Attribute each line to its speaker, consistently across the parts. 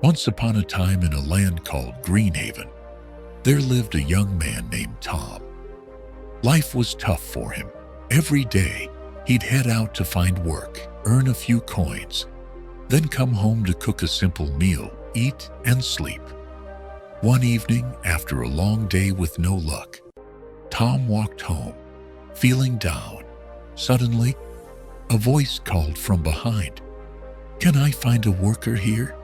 Speaker 1: Once upon a time in a land called Greenhaven, there lived a young man named Tom. Life was tough for him. Every day, he'd head out to find work, earn a few coins, then come home to cook a simple meal, eat, and sleep. One evening, after a long day with no luck, Tom walked home, feeling down. Suddenly, a voice called from behind, "Can I find a worker here?"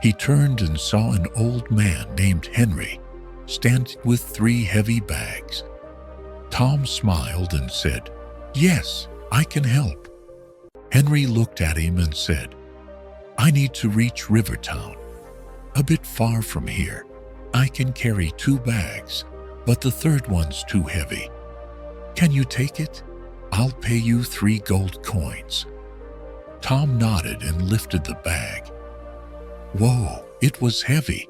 Speaker 1: He turned and saw an old man named Henry standing with 3 heavy bags. Tom smiled and said, "Yes, I can help." Henry looked at him and said, "I need to reach Rivertown. A bit far from here. I can carry 2 bags, but the third one's too heavy. Can you take it? I'll pay you 3 gold coins." Tom nodded and lifted the bag. Whoa, it was heavy.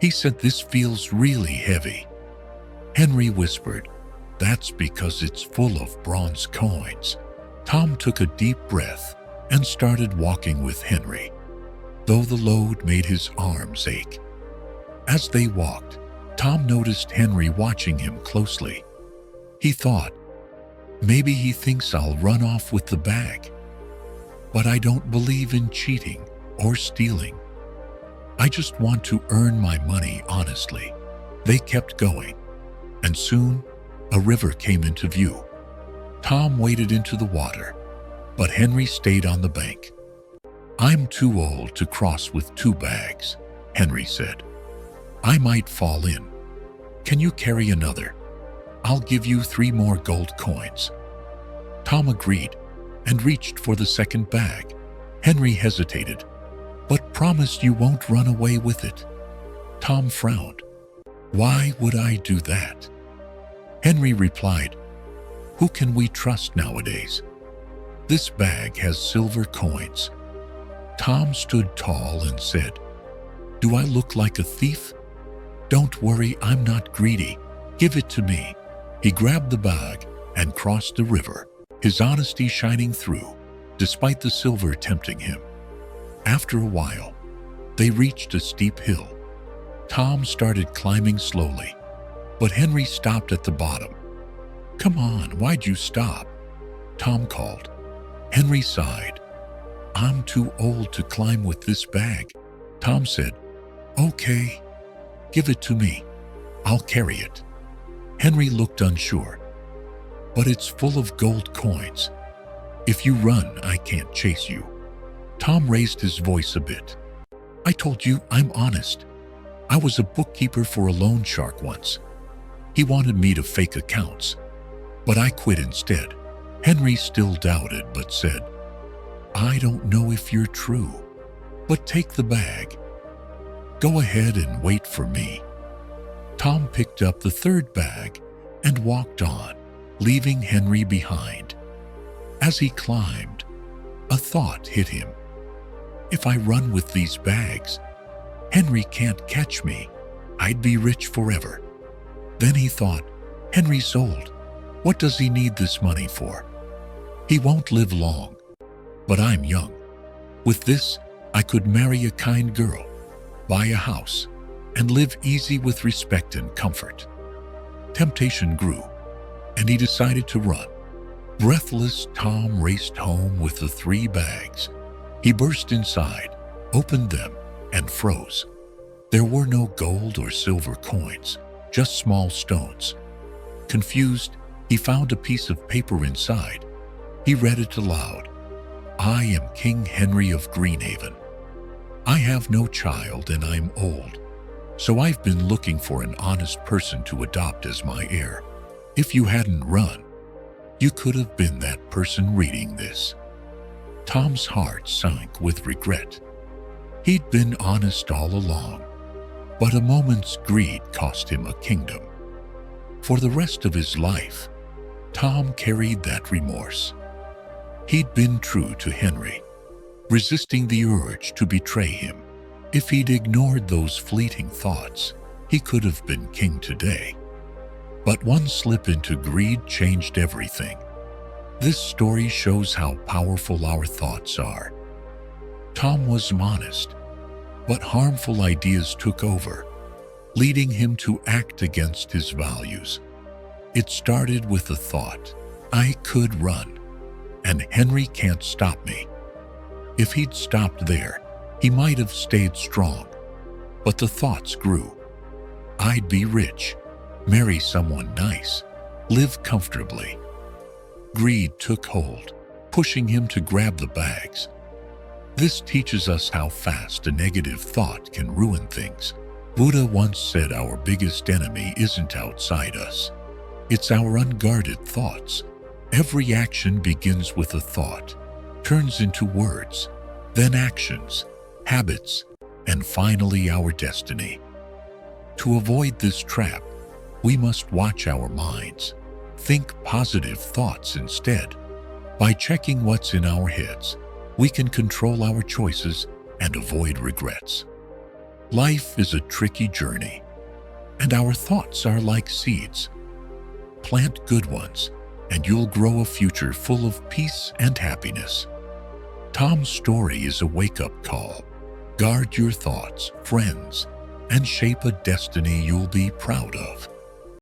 Speaker 1: He said, "This feels really heavy." Henry whispered, "That's because it's full of bronze coins." Tom took a deep breath and started walking with Henry, though the load made his arms ache. As they walked, Tom noticed Henry watching him closely. He thought, maybe he thinks I'll run off with the bag. But I don't believe in cheating or stealing. I just want to earn my money honestly. They kept going, and soon a river came into view. Tom waded into the water, but Henry stayed on the bank. "I'm too old to cross with 2 bags," Henry said. "I might fall in. Can you carry another? I'll give you 3 more gold coins." Tom agreed and reached for the second bag. Henry hesitated, "But promise you won't run away with it." Tom frowned. "Why would I do that?" Henry replied, "Who can we trust nowadays? This bag has silver coins." Tom stood tall and said, "Do I look like a thief? Don't worry, I'm not greedy. Give it to me." He grabbed the bag and crossed the river, his honesty shining through, despite the silver tempting him. After a while, they reached a steep hill. Tom started climbing slowly, but Henry stopped at the bottom. "Come on, why'd you stop?" Tom called. Henry sighed. "I'm too old to climb with this bag." Tom said, "Okay, give it to me. I'll carry it." Henry looked unsure. "But it's full of gold coins. If you run, I can't chase you." Tom raised his voice a bit. "I told you I'm honest. I was a bookkeeper for a loan shark once. He wanted me to fake accounts, but I quit instead." Henry still doubted but said, "I don't know if you're true, but take the bag. Go ahead and wait for me." Tom picked up the 3rd bag and walked on, leaving Henry behind. As he climbed, a thought hit him. If I run with these bags, Henry can't catch me. I'd be rich forever. Then he thought, Henry's old. What does he need this money for? He won't live long, but I'm young. With this, I could marry a kind girl, buy a house, and live easy with respect and comfort. Temptation grew, and he decided to run. Breathless, Tom raced home with the 3 bags. He burst inside, opened them, and froze. There were no gold or silver coins, just small stones. Confused, he found a piece of paper inside. He read it aloud. "I am King Henry of Greenhaven. I have no child and I'm old, so I've been looking for an honest person to adopt as my heir. If you hadn't run, you could have been that person reading this." Tom's heart sank with regret. He'd been honest all along, but a moment's greed cost him a kingdom. For the rest of his life, Tom carried that remorse. He'd been true to Henry, resisting the urge to betray him. If he'd ignored those fleeting thoughts, he could have been king today. But one slip into greed changed everything. This story shows how powerful our thoughts are. Tom was honest, But harmful ideas took over, leading him to act against his values. It started with the thought, I could run, and Henry can't stop me. If he'd stopped there, he might have stayed strong. But the thoughts grew. I'd be rich, marry someone nice, live comfortably. Greed took hold, pushing him to grab the bags. This teaches us how fast a negative thought can ruin things. Buddha once said our biggest enemy isn't outside us. It's our unguarded thoughts. Every action begins with a thought, turns into words, then actions, habits, and finally our destiny. To avoid this trap, we must watch our minds. Think positive thoughts instead. By checking what's in our heads, we can control our choices and avoid regrets. Life is a tricky journey, and our thoughts are like seeds. Plant good ones, and you'll grow a future full of peace and happiness. Tom's story is a wake-up call. Guard your thoughts, friends, and shape a destiny you'll be proud of.